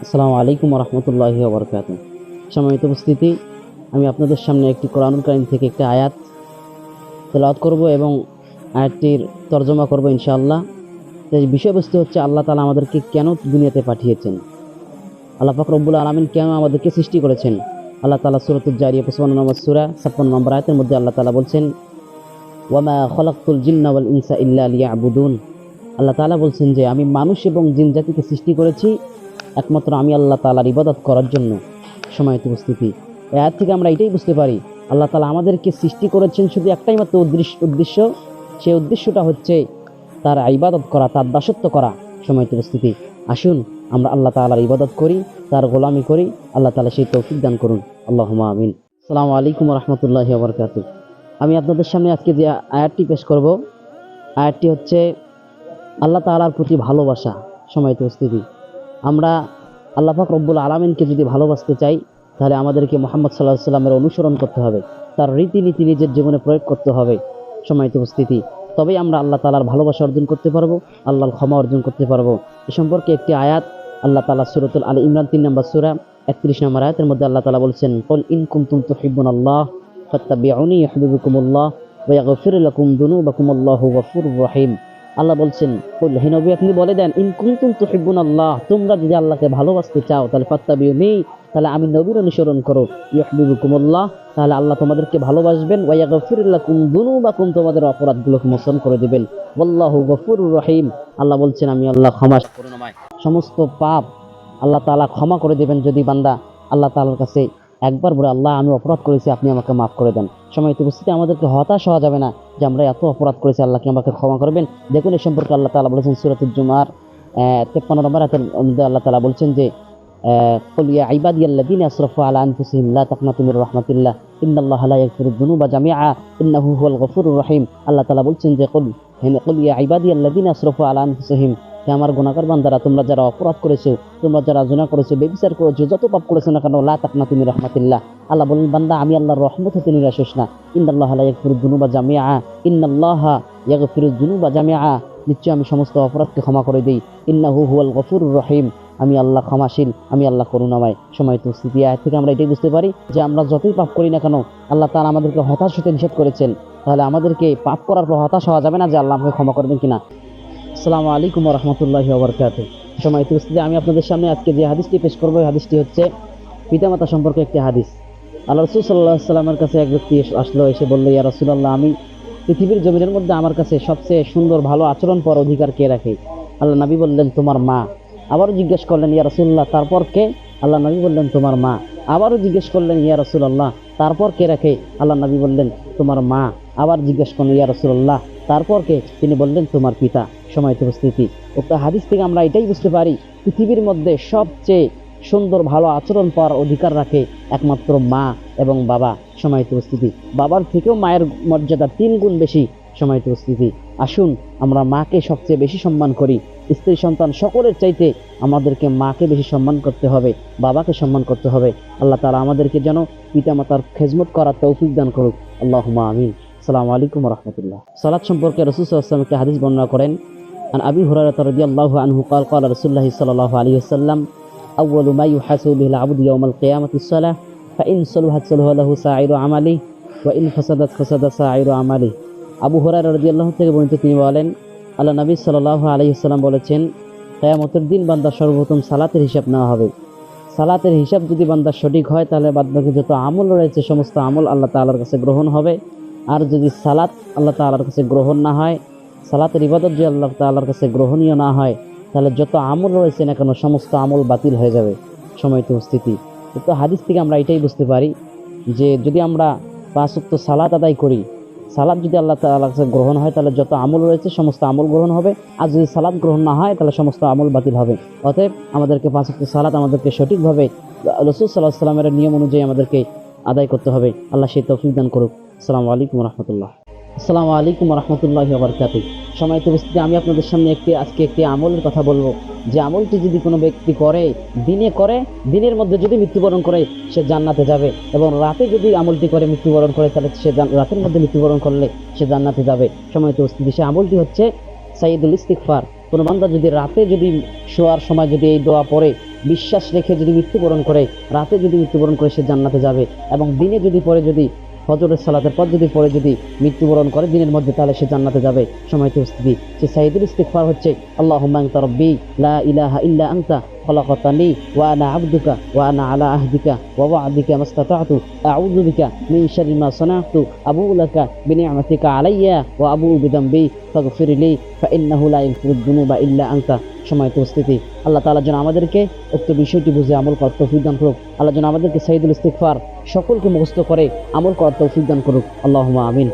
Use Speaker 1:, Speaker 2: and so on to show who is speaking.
Speaker 1: আসসালামু আলাইকুম রহমতুল্লাহি ওয়া বারাকাতুহু। সম্মানিত উপস্থিতি, আমি আপনাদের সামনে একটি কোরআনুল কারীম থেকে একটি আয়াত তেলাওয়াত করব এবং আয়াতটির তর্জমা করব ইনশাআল্লাহ। এই বিষয়বস্তু হচ্ছে আল্লাহ তাআলা আমাদেরকে কেন দুনিয়াতে পাঠিয়েছেন, আল্লাহ পাক রব্বুল আলামিন কেন আমাদেরকে সৃষ্টি করেছেন। আল্লাহ তাআলা সূরাতুল জারিয়া 55 নম্বর সূরা 56 নম্বর আয়াতের মধ্যে আল্লাহ তাআলা বলছেন, ওয়ামা খলাকতুল জিন্না ওয়াল ইনসা ইল্লা লিয়াবুদুন। আল্লাহ তাআলা বলছেন যে আমি মানুষ এবং জিন জাতিকে সৃষ্টি করেছি একমাত্র আমি আল্লাহ তাআলার ইবাদত করার জন্য। সম্মানিত উপস্থিতি, এই আয়াত থেকে আমরা এটাই বুঝতে পারি আল্লাহ তাআলা আমাদেরকে সৃষ্টি করেছেন শুধু একটাই মাত্র উদ্দেশ্য। সেই উদ্দেশ্যটা হচ্ছে তার ইবাদত করা, তার দাসত্ব করা। সম্মানিত উপস্থিতি, আসুন আমরা আল্লাহ তাআলার ইবাদত করি, তার গোলামি করি। আল্লাহ তাআলা সেই তৌফিক দান করুন, আল্লাহুম্মা আমিন। আসসালামু আলাইকুম ওয়া রাহমাতুল্লাহি ওয়া বারাকাতুহু। আমি আপনাদের সামনে আজকে যে আয়াতটি পেশ করব, আয়াতটি হচ্ছে আল্লাহ তাআলার প্রতি ভালোবাসা। সম্মানিত উপস্থিতি, আমরা আল্লাহ পাক রব্বুল আলামিনকে যদি ভালোবাসতে চাই তাহলে আমাদেরকে মুহাম্মদ সাল্লাল্লাহু আলাইহি ওয়াসাল্লামের অনুসরণ করতে হবে, তার রীতিনীতি নিজের জীবনে প্রয়োগ করতে হবে। সম্মানিত উপস্থিতি, তবেই আমরা আল্লাহ তাআলার ভালোবাসা অর্জন করতে পারবো, আল্লাহর ক্ষমা অর্জন করতে পারবো। এ সম্পর্কে একটি আয়াত আল্লাহ তাআলা সূরাতুল আলী ইমরান 3 নম্বর সূরা 31 নম্বর আয়াতের মধ্যে আল্লাহ তাআলা বলছেন, কুল ইন কুনতুম তুহিব্বুনাল্লাহ ফাত্তাবিউনি ইউহিব্বুকুমুল্লাহ ওয়া ইয়াগফির লাকুম যুনুবাকুম আল্লাহু গফুরুর রহিম। আল্লাহ বলছেন, কুল হে নবী আপনি বলে দেন, ইন কুনতুম তুহিব্বুনাল্লাহ, তোমরা যদি আল্লাহকে ভালোবাসতে চাও তাহলে ফাত্তাবিউনি, তাহলে আমি নবীর অনুসরণ করো, ইউহিব্বুকুমুল্লাহ, তাহলে আল্লাহ তোমাদেরকে ভালোবাসবেন, ওয়া ইয়াগফির লাকুম যুনুবাকুম, তোমাদের অপরাধগুলোকে মোচন করে দিবেন, আল্লাহু গফুরুর রহিম। আল্লাহ বলছেন আমি আল্লাহ ক্ষমা করুণাময়, সমস্ত পাপ আল্লাহ তাআলা ক্ষমা করে দিবেন যদি বান্দা আল্লাহ তাআলার কাছে একবার বলে, আল্লাহ আমি অপরাধ করেছি, আপনি আমাকে মাফ করে দেন। সম্মানিত উপস্থিতি, আমাদেরকে হতাশ হওয়া যাবে না যে আমরা এত অপরাধ করেছি, আল্লাহকে আমাকে ক্ষমা করবেন। দেখুন এই সম্পর্কে আল্লাহ তাআলা বলেছেন সূরাতুল জুমার 53 নম্বর আয়াতের মধ্যে আল্লাহ তাআলা বলছেন যে, কুল ইয়া ইবাদিয়াল্লাযীনা আসরাফু আলা আনফুসিহিম লা তাকনাতু মির রাহমাতিল্লাহ ইন্নাল্লাহা লা ইয়াগফিরুয যুনুবা জামিআ ইন্নাহু হুয়াল গফুরুর রহিম। আল্লাহ তাআলা বলছেন যে, কুল ইয়া ইবাদিয়াল্লাযীনা আসরাফু আলা আনফুসিহিম, হে আমার গুনাহগার বান্দারা, তোমরা যারা অপরাধ করেছো, তোমরা যারা জিনা করেছো, ব্যভিচার করেছো, যত পাপ করেছো না কেন, লা তাকনাতু মির রাহমাতিল্লাহ, আল্লাহ বলেন বান্দা আমি আল্লাহর রহমত হতে নিরাশ হোস না। ইন্নাল্লাহা লা ইয়াগফিরুয যুনুবা জামিআ ইন্নাল্লাহা ইয়াগফিরুয যুনুবা জামিআ, নিশ্চয় আমি সমস্ত অপরাধকে ক্ষমা করে দেই। ইন্নাহু হুয়াল গফুরুর রহিম, আমি আল্লাহ ক্ষমাশীল, আমি আল্লাহ করুণাময়। সম্মানিত উপস্থিতি, আয়াত থেকে আমরা এটাই বুঝতে পারি যে আমরা যতই পাপ করি না কেন আল্লাহ তাআলা আমাদেরকে হতাশ হতে নিষেধ করেছেন। তাহলে আমাদেরকে পাপ করার পর হতাশ হওয়া যাবে না যে আল্লাহ আমাকে ক্ষমা করবেন কিনা। আসসালামু আলাইকুম ওয়া রাহমাতুল্লাহি ওয়া বারাকাতুহু। সম্মানিত উপস্থিতি, আমি আপনাদের সামনে আজকে যে হাদিসটি পেশ করব, এই হাদিসটি হচ্ছে পিতামাতা সম্পর্কে একটি হাদিস। আল্লাহ রাসূল সাল্লাল্লাহু আলাইহি ওয়াসাল্লামের কাছে এক ব্যক্তি আসলো, এসে বলল, ইয়া রাসূলুল্লাহ, আমি পৃথিবীর জমিনের মধ্যে আমার কাছে সবচেয়ে সুন্দর ভালো আচরণ পর অধিকার কে রাখে? আল্লাহ নবী বললেন, তোমার মা। আবারও জিজ্ঞেস করলেন, ইয়া রাসূলুল্লাহ, তারপর কে? আল্লাহ নবী বললেন, তোমার মা। আবারও জিজ্ঞেস করলেন, ইয়া রাসূলুল্লাহ, তারপর কে রাখে? আল্লাহ নবী বললেন, তোমার মা। আবার জিজ্ঞেস করলেন, ইয়া রাসূলুল্লাহ, তারপর কে? তিনি বললেন, তোমার পিতা। সম্মানিত উপস্থিতি, উক্ত হাদিস থেকে আমরা এটাই বুঝতে পারি পৃথিবীর মধ্যে সবচেয়ে সুন্দর ভালো আচরণ পাওয়ার অধিকার রাখে একমাত্র মা এবং বাবা। সম্মানিত উপস্থিতি, বাবার থেকেও মায়ের মর্যাদা 3 গুণ বেশি। সম্মানিত উপস্থিতি, আসুন আমরা মাকে সবচেয়ে বেশি সম্মান করি। স্ত্রী সন্তান সকলের চাইতে আমাদেরকে মাকে বেশি সম্মান করতে হবে, বাবাকে সম্মান করতে হবে। আল্লাহ তাআলা আমাদেরকে যেন পিতামাতার খেজমত করার তৌফিক দান করুক, আল্লাহুম্মা আমিন। আসসালামু আলাইকুম ওয়া রাহমাতুল্লাহ। সালাত সম্পর্কে রাসূল সাল্লাল্লাহু আলাইহি ওয়াসাল্লাম একটি হাদিস বর্ণনা করেন, আন আবি হুরায়রা রাদিয়াল্লাহু আনহু قال قال رسول الله صلى الله عليه وسلم أول ما يحاسب به العبد يوم القيامة الصلاة فإن صلحت صلح له سائر عمله وإن فسدت فسد سائر عمله। আবু হুরায়রা রাদিয়াল্লাহু থেকে বর্ণিত, তিনি বলেন, আল্লাহ নবী সাল্লাল্লাহু আলাইহি ওয়াসাল্লাম বলেছেন, কিয়ামতের দিন বান্দার সর্বপ্রথম সালাতের হিসাব নেওয়া হবে। সালাতের হিসাব যদি বান্দার সঠিক হয় তাহলে বাদবাকি যত আমল রয়েছে সমস্ত আমল আল্লাহ তাআলার কাছে গ্রহণ হবে। আর যদি সালাত আল্লাহ তাআলার কাছে গ্রহণ না হয়, সালাতের ইবাদত যদি আল্লাহ তাআলার কাছে গ্রহণীয় না হয়, তাহলে যত আমল রয়েছে না কেন সমস্ত আমল বাতিল হয়ে যাবে। সম্মানিত উপস্থিতি, তো হাদিস থেকে আমরা এটাই বুঝতে পারি যে যদি আমরা 5 ওয়াক্ত সালাত আদায় করি, সালাত যদি আল্লাহ তাআলার কাছে গ্রহণ হয় তাহলে যত আমল রয়েছে সমস্ত আমল গ্রহণ হবে। আর যদি সালাত গ্রহণ না হয় তাহলে সমস্ত আমল বাতিল হবে। অতএব আমাদেরকে 5 ওয়াক্ত সালাত আমাদেরকে সঠিকভাবে রাসূল সাল্লাল্লাহু আলাইহি ওয়াসাল্লামের নিয়ম অনুযায়ী আমাদেরকে আদায় করতে হবে। আল্লাহ সেই তৌফিক দান করুক। আসসালামু আলাইকুম ওয়া রাহমাতুল্লাহ। আসসালামু আলাইকুম ওয়া রাহমাতুল্লাহি ওয়া বারাকাতুহু। সম্মানিত উপস্থিতি, আমি আপনাদের সামনে আজকে একটি আমলের কথা বলবো, যে আমলটি যদি কোনো ব্যক্তি করে, দিনের মধ্যে যদি মৃত্যুবরণ করে সে জান্নাতে যাবে, এবং রাতে যদি আমলটি করে মৃত্যুবরণ করে তাহলে সে রাতের মধ্যে মৃত্যুবরণ করলে সে জান্নাতে যাবে। সম্মানিত উপস্থিতি, সে আমলটি হচ্ছে সাইয়্যিদুল ইস্তিগফার। কোনো বান্দা যদি রাতে যদি শোয়ার সময় যদি এই দোয়া পড়ে, বিশ্বাস রেখে যদি মৃত্যুবরণ করে, রাতে যদি মৃত্যুবরণ করে সে জান্নাতে যাবে, এবং দিনে যদি পরে যদি ফজরের সালাতের পর যদি পরে যদি মৃত্যুবরণ করে দিনের মধ্যে, তাহলে সে জান্নাতে যাবে। সময়ত উপস্থিতি, সে সাইদুল ইস্তিগফার হচ্ছে আল্লাহুম্মা আনতা রাব্বি লা ইলাহা ইল্লা আনতা খলাকতানি ওয়া আনা আবদুকা ওয়া আনা আলা আহদিকা ওয়া ওয়া'দিকা মাসতাতা'তু আউযু বিকা মিন শাররি মা সানা'তু আবুউ লাকা বিনি'মাতিকা আলাইয়া ওয়া আবুউ বিযামবি ফাগফিরলি ফাইন্নাহু লা ইয়াগফিরুদ যুনুবা ইল্লা আনতা। সময়ত উপস্থিতি, আল্লাহ তাআলা যেন আমাদেরকে উক্ত বিষয়টি বুঝে আমল করার তৌফিক দান করুক। আল্লাহ যেন আমাদেরকে সাইদুল ইস্তিগফার সকলকে মুখস্থ করে আমল করার তৌফিক দান করুক। আল্লাহুম্মা আমিন।